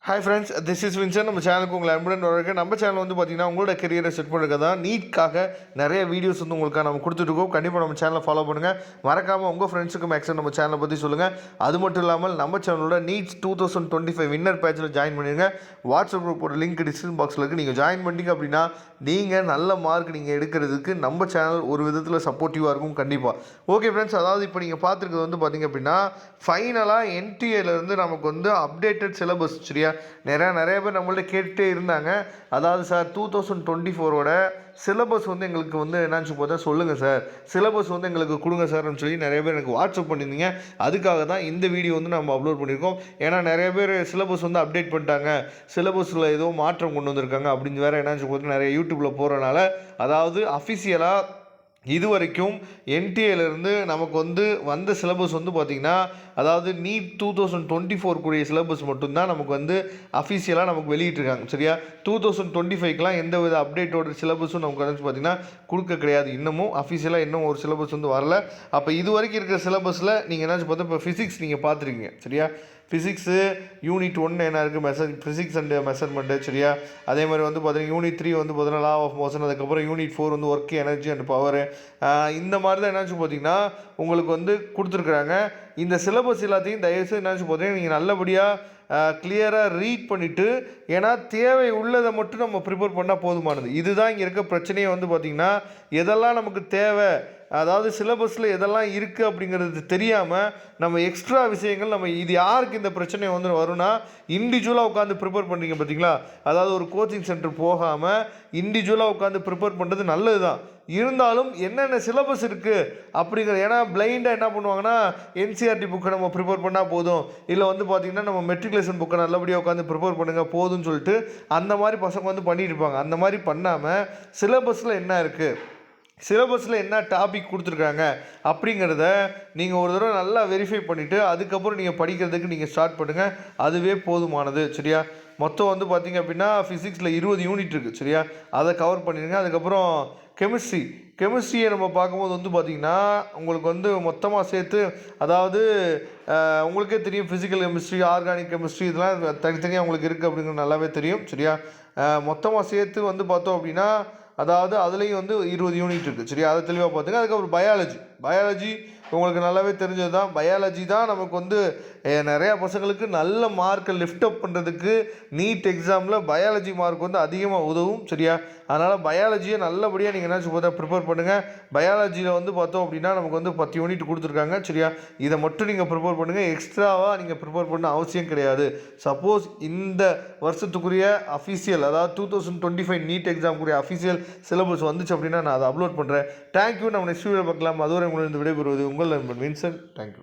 Hi friends, this is Vinson. நம்ம சேனலுக்கு உங்களை அன்புடன் வரவேற்க. நம்ம சேனல் வந்து பார்த்தீங்கன்னா உங்களோட கெரியரை செட் பண்ணுறது தான் நீட்காக நிறைய வீடியோஸ் வந்து உங்களுக்காக நம்ம கொடுத்துட்ருக்கோம். கண்டிப்பாக நம்ம சேனலை ஃபாலோ பண்ணுங்கள். மறக்காமல் உங்கள் ஃப்ரெண்ட்ஸுக்கு மேக்ஸிமம் நம்ம சேனலை பற்றி சொல்லுங்கள். அது மட்டும் இல்லாமல் நம்ம சேனலோட நீட்ஸ் 2025 வின்னர் பேட்சில் ஜாயின் பண்ணிடுங்க. வாட்ஸ்அப் குரூப்போட லிங்க் டிஸ்கிரிப்ஷன் பாக்ஸில் இருக்குது. நீங்கள் ஜாயின் பண்ணிட்டீங்க அப்படின்னா நீங்கள் நல்ல மார்க் நீங்கள் எடுக்கிறதுக்கு நம்ம சேனல் ஒரு விதத்தில் சப்போர்ட்டிவாக இருக்கும் கண்டிப்பாக. ஓகே ஃப்ரெண்ட்ஸ், அதாவது இப்போ நீங்கள் பார்த்துருக்கிறது வந்து பார்த்திங்க அப்படின்னா ஃபைனலாக என்டிஏலேருந்து நமக்கு வந்து அப்டேட்டட் சிலபஸ். சரியா, நிறைய பேர் நம்மள்ட்ட கேட்டுகிட்டே இருந்தாங்க. அதாவது சார் 2024ஓட சிலபஸ் வந்து எங்களுக்கு வந்து என்னாச்சு பார்த்தா சொல்லுங்கள் சார், சிலபஸ் வந்து எங்களுக்கு கொடுங்க சார்னு சொல்லி நிறைய பேர் எனக்கு வாட்ஸ்அப் பண்ணியிருந்தீங்க. அதுக்காக தான் இந்த வீடியோ வந்து நம்ம அப்லோட் பண்ணியிருக்கோம். ஏன்னா நிறைய பேர் சிலபஸ் வந்து அப்டேட் பண்ணிட்டாங்க, சிலபஸில் ஏதோ மாற்றம் கொண்டு வந்திருக்காங்க அப்படின்னு வேறு என்னாச்சு பார்த்தா நிறைய யூடியூப்பில் போகிறனால, அதாவது அஃபிஷியலாக இது வரைக்கும் என்டிஏலேருந்து நமக்கு வந்து வந்த சிலபஸ் வந்து பார்த்திங்கன்னா, அதாவது நீட் 2024 கூடிய சிலபஸ் மட்டும்தான் நமக்கு வந்து அஃபிஷியலாக நமக்கு வெளியிட்டிருக்காங்க. சரியா, 2025க்கெலாம் எந்த வித அப்டேட்டோட சிலபஸும் நமக்கு வந்து பார்த்திங்கன்னா கொடுக்க கிடையாது. இன்னமும் அஃபிஷியலாக இன்னும் ஒரு சிலபஸ் வந்து வரல. அப்போ இது வரைக்கும் இருக்கிற சிலபஸில் நீங்கள் என்னாச்சு பார்த்தா இப்போ ஃபிசிக்ஸ் நீங்கள் பார்த்துருக்கீங்க. சரியா, ஃபிசிக்ஸு யூனிட் 1 என்ன இருக்குது, ஃபிசிக்ஸ் அண்ட் மெஷர்மெண்ட்டு. சரியா, அதே மாதிரி வந்து பார்த்தீங்கன்னா யூனிட் 3 வந்து பார்த்தீங்கன்னா லா ஆஃப் மோஷன். அதுக்கப்புறம் யூனிட் 4 வந்து ஒர்க், எனர்ஜி அண்ட் பவரு. இந்த மாதிரி தான் என்னாச்சு பார்த்தீங்கன்னா உங்களுக்கு வந்து கொடுத்துருக்குறாங்க. இந்த சிலபஸ் எல்லாத்தையும் தயவுசெய்து என்னாச்சு பார்த்தீங்கன்னா நீங்கள் நல்லபடியாக கிளியராக ரீட் பண்ணிவிட்டு, ஏன்னா தேவை உள்ளதை மட்டும் நம்ம ப்ரிப்பேர் பண்ணால் போதுமானது. இதுதான் இங்கே இருக்க பிரச்சனையே வந்து பார்த்திங்கன்னா, எதெல்லாம் நமக்கு தேவை, அதாவது சிலபஸில் எதெல்லாம் இருக்குது அப்படிங்கிறது தெரியாமல் நம்ம எக்ஸ்ட்ரா விஷயங்கள் நம்ம இது யாருக்கு இந்த பிரச்சனை வந்து வரும்னா, இண்டிவிஜுவலாக உட்காந்து ப்ரிப்பேர் பண்ணுறீங்க பார்த்தீங்களா, அதாவது ஒரு கோச்சிங் சென்டர் போகாமல் இண்டிவிஜுவலாக உட்காந்து ப்ரிப்பேர் பண்ணுறது நல்லது தான். இருந்தாலும் என்னென்ன சிலபஸ் இருக்குது அப்படிங்கிற, ஏன்னா பிளைண்டாக என்ன பண்ணுவாங்கன்னா என்சிஆர்டி புக்கை நம்ம ப்ரிப்பேர் பண்ணால் போதும், இல்லை வந்து பார்த்திங்கன்னா நம்ம மெட்ரிகுலேஷன் புக்கை நல்லபடியாக உட்காந்து ப்ரிப்பேர் பண்ணுங்கள் போதும்னு சொல்லிட்டு அந்த மாதிரி பசங்க வந்து பண்ணிட்டு இருப்பாங்க. அந்த மாதிரி பண்ணாமல் சிலபஸில் என்ன இருக்குது, சிலபஸில் என்ன டாபிக் கொடுத்துருக்காங்க அப்படிங்கிறத நீங்கள் ஒரு தடவை நல்லா வெரிஃபை பண்ணிவிட்டு அதுக்கப்புறம் நீங்கள் படிக்கிறதுக்கு நீங்கள் ஸ்டார்ட் பண்ணுங்கள். அதுவே போதுமானது. சரியா, மொத்தம் வந்து பார்த்திங்க அப்படின்னா ஃபிசிக்ஸில் 20 யூனிட் இருக்குது. சரியா, அதை கவர் பண்ணிடுங்க. அதுக்கப்புறம் கெமிஸ்ட்ரியை நம்ம பார்க்கும்போது வந்து பார்த்திங்கன்னா உங்களுக்கு வந்து மொத்தமாக சேர்த்து, அதாவது உங்களுக்கே தெரியும் ஃபிசிக்கல் கெமிஸ்ட்ரி, ஆர்கானிக் கெமிஸ்ட்ரி இதெல்லாம் தனித்தனியாக உங்களுக்கு இருக்குது அப்படிங்கிறது நல்லாவே தெரியும். சரியா, மொத்தமாக சேர்த்து வந்து பார்த்தோம் அப்படின்னா அதாவது அதுலேயும் வந்து 20 யூனிட் இருக்குது. சரியா, அதை தெளிவாக பார்த்துங்க. அதுக்கப்புறம் பயாலஜி உங்களுக்கு நல்லாவே தெரிஞ்சது தான். பயாலஜி தான் நமக்கு வந்து நிறையா பசங்களுக்கு நல்ல மார்க்கை லிஃப்ட் அப் பண்ணுறதுக்கு நீட் எக்ஸாமில் பயாலஜி மார்க் வந்து அதிகமாக உதவும். சரியா, அதனால் பயாலஜியை நல்லபடியாக நீங்கள் என்ன பார்த்தா ப்ரிப்பேர் பண்ணுங்கள். பயாலஜியில் வந்து பார்த்தோம் அப்படின்னா நமக்கு வந்து 10 யூனிட் கொடுத்துருக்காங்க. சரியா, இதை மட்டும் நீங்கள் ப்ரிப்பேர் பண்ணுங்கள். எக்ஸ்ட்ராவாக நீங்கள் ப்ரிப்பேர் பண்ண அவசியம் கிடையாது. சப்போஸ் இந்த வருஷத்துக்குரிய அஃபிஷியல், அதாவது 2025 நீட் எக்ஸாமுக்குரிய அஃபிஷியல் சிலபஸ் வந்துச்சு அப்படின்னா நான் அதை அப்லோட் பண்ணுறேன். தேங்க்யூ. நம்ம நெக்ஸ்ட் வீடியோ பார்க்கலாம். அதுவரை உங்களிடம் விடைபெறுவது உங்கள் நண்பன் வின்சன். தேங்க்யூ.